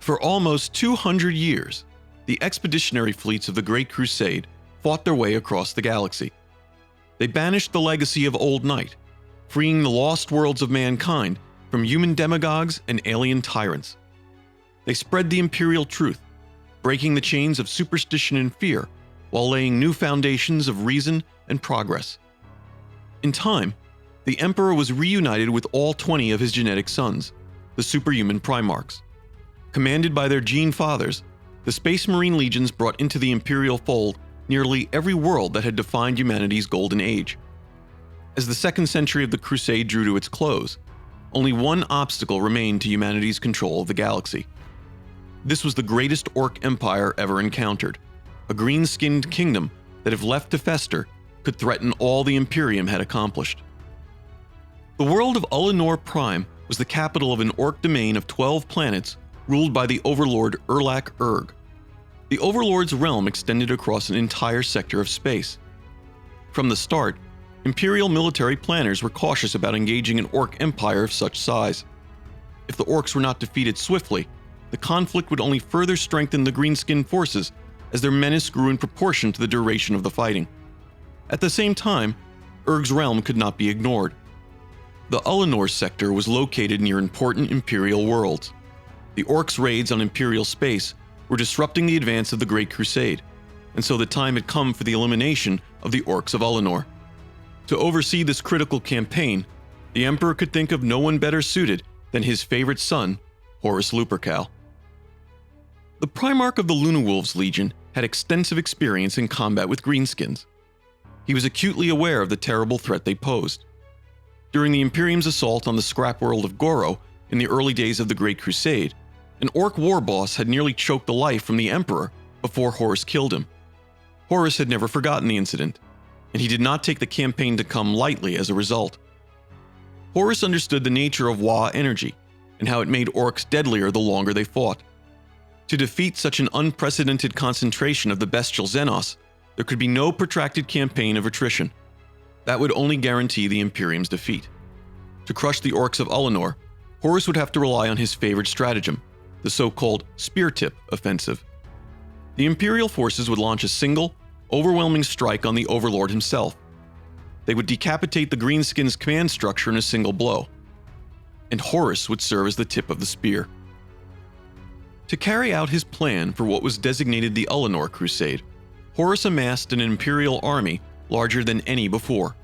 For almost 200 years, the expeditionary fleets of the Great Crusade fought their way across the galaxy. They banished the legacy of Old Night, freeing the lost worlds of mankind from human demagogues and alien tyrants. They spread the imperial truth, breaking the chains of superstition and fear while laying new foundations of reason and progress. In time, the Emperor was reunited with all 20 of his genetic sons, the superhuman Primarchs. Commanded by their gene fathers, the Space Marine legions brought into the Imperial fold nearly every world that had defined humanity's golden age. As the second century of the Crusade drew to its close, only one obstacle remained to humanity's control of the galaxy. This was the greatest Ork empire ever encountered, a green-skinned kingdom that, if left to fester, could threaten all the Imperium had accomplished. The world of Ullanor Prime was the capital of an Ork domain of 12 planets ruled by the Warlord Urrlak Urg. The Overlord's realm extended across an entire sector of space. From the start, Imperial military planners were cautious about engaging an Ork empire of such size. If the Orks were not defeated swiftly, the conflict would only further strengthen the green-skinned forces as their menace grew in proportion to the duration of the fighting. At the same time, Urg's realm could not be ignored. The Ullanor sector was located near important Imperial worlds. The Orks' raids on Imperial space were disrupting the advance of the Great Crusade, and so the time had come for the elimination of the Orks of Ullanor. To oversee this critical campaign, the Emperor could think of no one better suited than his favorite son, Horus Lupercal. The Primarch of the Lunawolves Legion had extensive experience in combat with greenskins. He was acutely aware of the terrible threat they posed. During the Imperium's assault on the scrap world of Goro in the early days of the Great Crusade, an Ork war boss had nearly choked the life from the Emperor before Horus killed him. Horus had never forgotten the incident, and he did not take the campaign to come lightly as a result. Horus understood the nature of Wa energy and how it made Orks deadlier the longer they fought. To defeat such an unprecedented concentration of the bestial Xenos, there could be no protracted campaign of attrition. That would only guarantee the Imperium's defeat. To crush the Orks of Ullanor, Horus would have to rely on his favorite stratagem, the so-called spear tip offensive. The Imperial forces would launch a single, overwhelming strike on the Overlord himself. They would decapitate the Greenskins' command structure in a single blow, and Horus would serve as the tip of the spear. To carry out his plan for what was designated the Ullanor Crusade, Horus amassed an Imperial army larger than any before.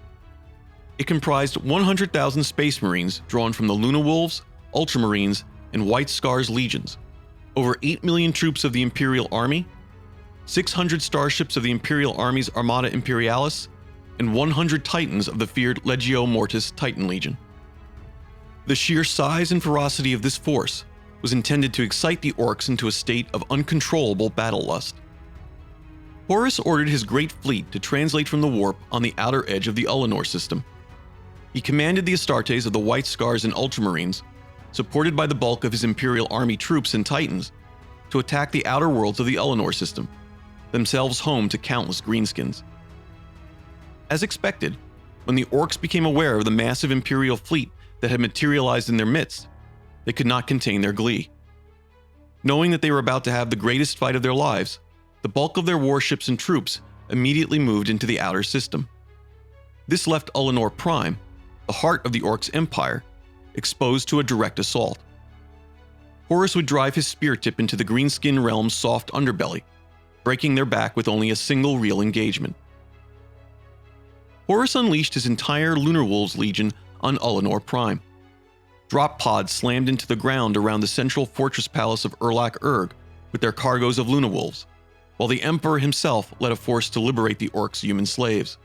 It comprised 100,000 Space Marines drawn from the Lunawolves, Ultramarines, and White Scars legions, over 8 million troops of the Imperial Army, 600 starships of the Imperial Army's Armada Imperialis, and 100 Titans of the feared Legio Mortis Titan Legion. The sheer size and ferocity of this force was intended to excite the Orks into a state of uncontrollable battle lust. Horus ordered his great fleet to translate from the warp on the outer edge of the Ullanor system. He commanded the Astartes of the White Scars and Ultramarines, supported by the bulk of his Imperial Army troops and Titans, to attack the outer worlds of the Ullanor system, themselves home to countless greenskins. As expected, when the Orks became aware of the massive Imperial fleet that had materialized in their midst, they could not contain their glee. Knowing that they were about to have the greatest fight of their lives, the bulk of their warships and troops immediately moved into the outer system. This left Ullanor Prime, the heart of the Orks' empire, exposed to a direct assault. Horus would drive his spear tip into the greenskin realm's soft underbelly, breaking their back with only a single real engagement. Horus unleashed his entire Lunarwolves Legion on Ullanor Prime. Drop pods slammed into the ground around the central fortress palace of Urrlak Urg with their cargoes of Lunawolves, while the Emperor himself led a force to liberate the Orks' human slaves.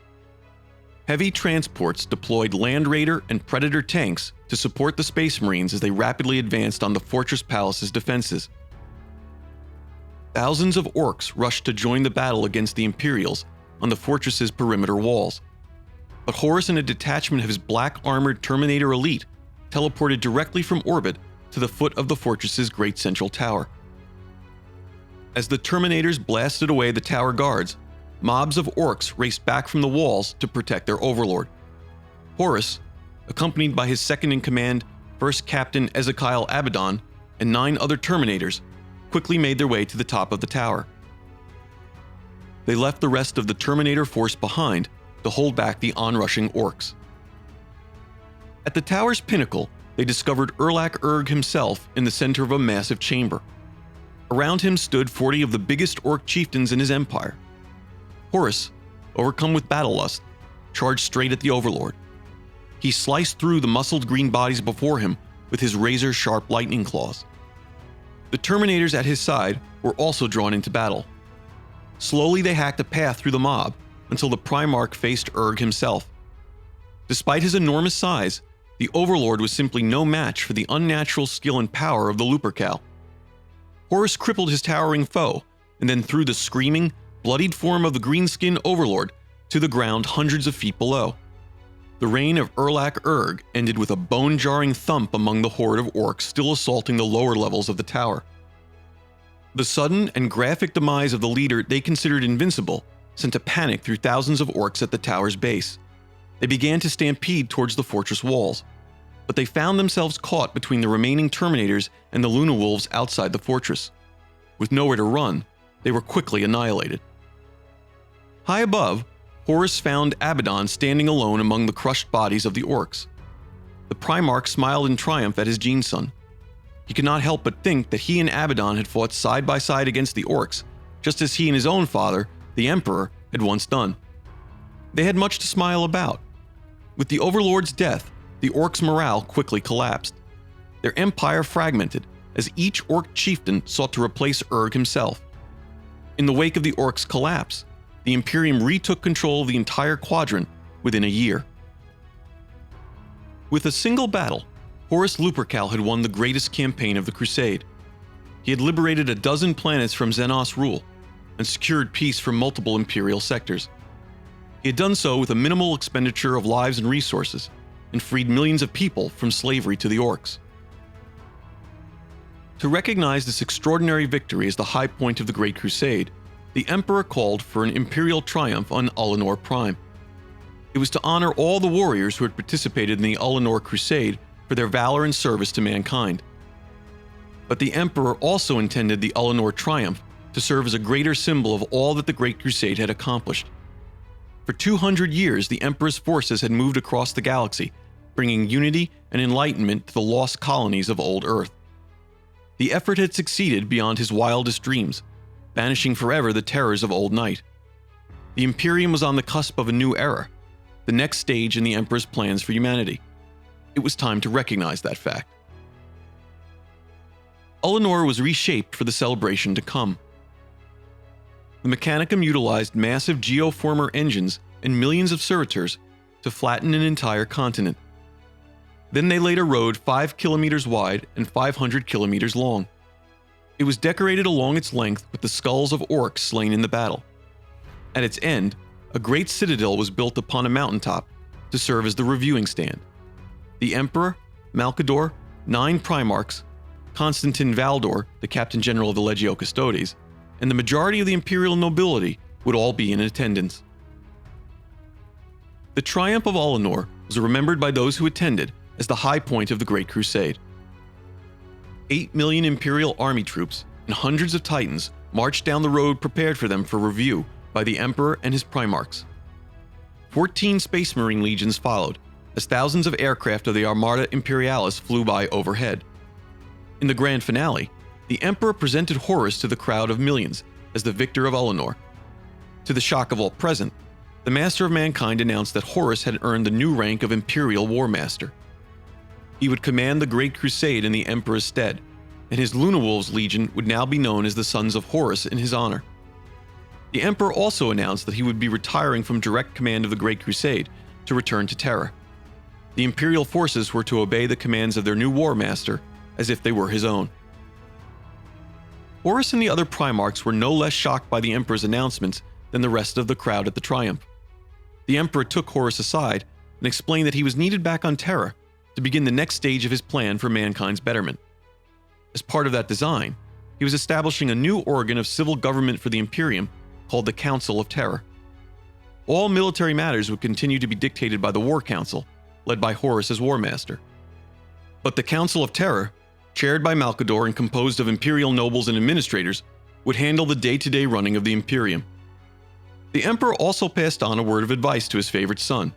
Heavy transports deployed Land Raider and Predator tanks to support the Space Marines as they rapidly advanced on the fortress palace's defenses. Thousands of Orks rushed to join the battle against the Imperials on the fortress's perimeter walls, but Horus and a detachment of his black-armored Terminator elite teleported directly from orbit to the foot of the fortress's great central tower. As the Terminators blasted away the tower guards, mobs of Orks raced back from the walls to protect their overlord. Horus, accompanied by his second-in-command, First Captain Ezekiel Abaddon, and 9 other Terminators, quickly made their way to the top of the tower. They left the rest of the Terminator force behind to hold back the onrushing Orks. At the tower's pinnacle, they discovered Urrlak Urg himself in the center of a massive chamber. Around him stood 40 of the biggest Ork chieftains in his empire. Horus, overcome with battle lust, charged straight at the Overlord. He sliced through the muscled green bodies before him with his razor-sharp lightning claws. The Terminators at his side were also drawn into battle. Slowly they hacked a path through the mob until the Primarch faced Urg himself. Despite his enormous size, the Overlord was simply no match for the unnatural skill and power of the Lupercal. Horus crippled his towering foe and then threw the screaming, bloodied form of the green-skinned Overlord to the ground hundreds of feet below. The reign of Urrlak Urg ended with a bone-jarring thump among the horde of Orks still assaulting the lower levels of the tower. The sudden and graphic demise of the leader they considered invincible sent a panic through thousands of Orks at the tower's base. They began to stampede towards the fortress walls, but they found themselves caught between the remaining Terminators and the Luna Wolves outside the fortress. With nowhere to run, they were quickly annihilated. High above, Horus found Abaddon standing alone among the crushed bodies of the Orks. The Primarch smiled in triumph at his gene-son. He could not help but think that he and Abaddon had fought side by side against the Orks, just as he and his own father, the Emperor, had once done. They had much to smile about. With the Overlord's death, the Orks' morale quickly collapsed. Their empire fragmented as each Ork chieftain sought to replace Urg himself. In the wake of the Orks' collapse, the Imperium retook control of the entire quadrant within a year. With a single battle, Horus Lupercal had won the greatest campaign of the Crusade. He had liberated a dozen planets from Xenos rule and secured peace from multiple Imperial sectors. He had done so with a minimal expenditure of lives and resources, and freed millions of people from slavery to the Orks. To recognize this extraordinary victory as the high point of the Great Crusade, the Emperor called for an imperial triumph on Ullanor Prime. It was to honor all the warriors who had participated in the Ullanor Crusade for their valor and service to mankind. But the Emperor also intended the Ullanor triumph to serve as a greater symbol of all that the Great Crusade had accomplished. For 200 years, the Emperor's forces had moved across the galaxy, bringing unity and enlightenment to the lost colonies of old Earth. The effort had succeeded beyond his wildest dreams, banishing forever the terrors of old night. The Imperium was on the cusp of a new era, the next stage in the Emperor's plans for humanity. It was time to recognize that fact. Ullanor was reshaped for the celebration to come. The Mechanicum utilized massive geoformer engines and millions of servitors to flatten an entire continent. Then they laid a road 5 kilometers wide and 500 kilometers long. It was decorated along its length with the skulls of Orks slain in the battle. At its end, a great citadel was built upon a mountaintop to serve as the reviewing stand. The Emperor, Malcador, 9 Primarchs, Constantin Valdor, the Captain General of the Legio Custodes, and the majority of the Imperial nobility would all be in attendance. The triumph of Ullanor was remembered by those who attended as the high point of the Great Crusade. 8 million Imperial army troops and hundreds of Titans marched down the road prepared for them for review by the Emperor and his Primarchs. 14 Space Marine legions followed, as thousands of aircraft of the Armada Imperialis flew by overhead. In the grand finale, the Emperor presented Horus to the crowd of millions as the victor of Ullanor. To the shock of all present, the Master of Mankind announced that Horus had earned the new rank of Imperial Warmaster. He would command the Great Crusade in the Emperor's stead, and his Luna Wolves Legion would now be known as the Sons of Horus in his honor. The Emperor also announced that he would be retiring from direct command of the Great Crusade to return to Terra. The Imperial forces were to obey the commands of their new War Master as if they were his own. Horus and the other Primarchs were no less shocked by the Emperor's announcements than the rest of the crowd at the triumph. The Emperor took Horus aside and explained that he was needed back on Terra to begin the next stage of his plan for mankind's betterment. As part of that design, he was establishing a new organ of civil government for the Imperium called the Council of Terra. All military matters would continue to be dictated by the War Council, led by Horus as War Master. But the Council of Terra, chaired by Malcador and composed of imperial nobles and administrators, would handle the day-to-day running of the Imperium. The Emperor also passed on a word of advice to his favorite son.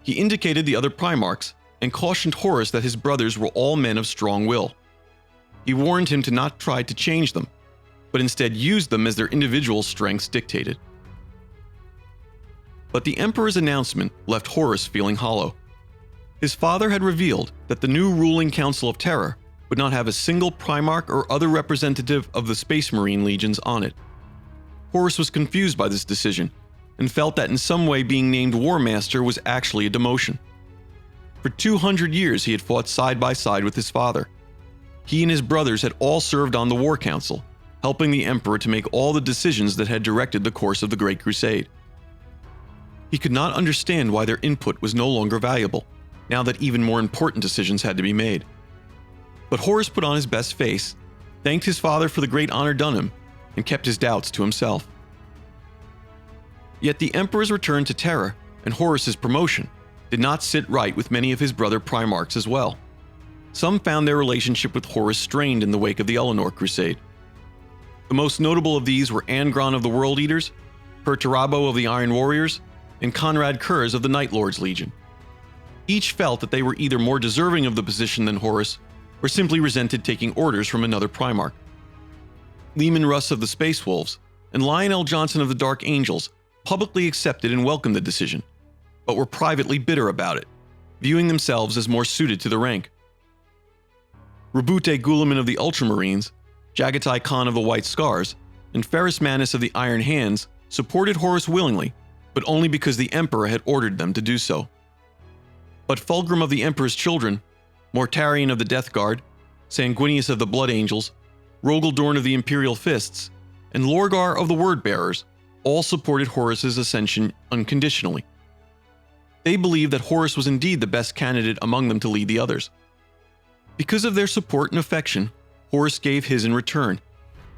He indicated the other Primarchs and cautioned Horus that his brothers were all men of strong will. He warned him to not try to change them, but instead use them as their individual strengths dictated. But the Emperor's announcement left Horus feeling hollow. His father had revealed that the new ruling Council of Terra would not have a single Primarch or other representative of the Space Marine legions on it. Horus was confused by this decision and felt that in some way being named Warmaster was actually a demotion. For 200 years he had fought side by side with his father. He and his brothers had all served on the War Council, helping the Emperor to make all the decisions that had directed the course of the Great Crusade. He could not understand why their input was no longer valuable, now that even more important decisions had to be made. But Horus put on his best face, thanked his father for the great honor done him, and kept his doubts to himself. Yet the Emperor's return to Terra and Horus's promotion did not sit right with many of his brother Primarchs as well. Some found their relationship with Horus strained in the wake of the Ullanor Crusade. The most notable of these were Angron of the World Eaters, Perturabo of the Iron Warriors, and Conrad Kurz of the Night Lords Legion. Each felt that they were either more deserving of the position than Horus, or simply resented taking orders from another Primarch. Leman Russ of the Space Wolves and Lionel Johnson of the Dark Angels publicly accepted and welcomed the decision, but were privately bitter about it, viewing themselves as more suited to the rank. Rabute Gulaman of the Ultramarines, Jagatai Khan of the White Scars, and Ferrus Manus of the Iron Hands supported Horus willingly, but only because the Emperor had ordered them to do so. But Fulgrim of the Emperor's Children, Mortarion of the Death Guard, Sanguinius of the Blood Angels, Rogaldorn of the Imperial Fists, and Lorgar of the Word Bearers all supported Horus's ascension unconditionally. They believed that Horus was indeed the best candidate among them to lead the others. Because of their support and affection, Horus gave his in return,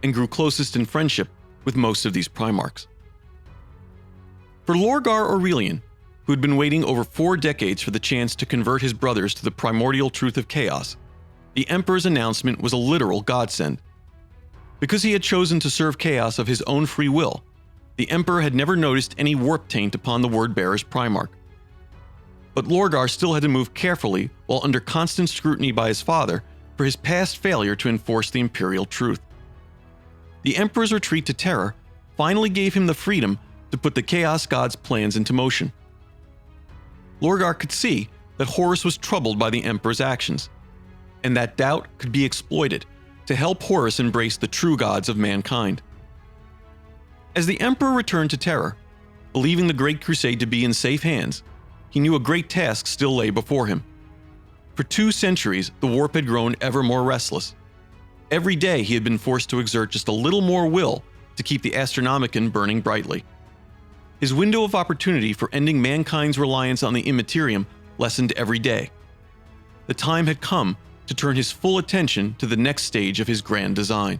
and grew closest in friendship with most of these Primarchs. For Lorgar Aurelian, who had been waiting over 4 decades for the chance to convert his brothers to the primordial truth of chaos, the Emperor's announcement was a literal godsend. Because he had chosen to serve chaos of his own free will, the Emperor had never noticed any warp taint upon the Word-Bearer's Primarch. But Lorgar still had to move carefully while under constant scrutiny by his father for his past failure to enforce the Imperial truth. The Emperor's retreat to Terra finally gave him the freedom to put the Chaos God's plans into motion. Lorgar could see that Horus was troubled by the Emperor's actions, and that doubt could be exploited to help Horus embrace the true gods of mankind. As the Emperor returned to Terra, believing the Great Crusade to be in safe hands, he knew a great task still lay before him. For 2 centuries, the warp had grown ever more restless. Every day he had been forced to exert just a little more will to keep the Astronomicon burning brightly. His window of opportunity for ending mankind's reliance on the Immaterium lessened every day. The time had come to turn his full attention to the next stage of his grand design.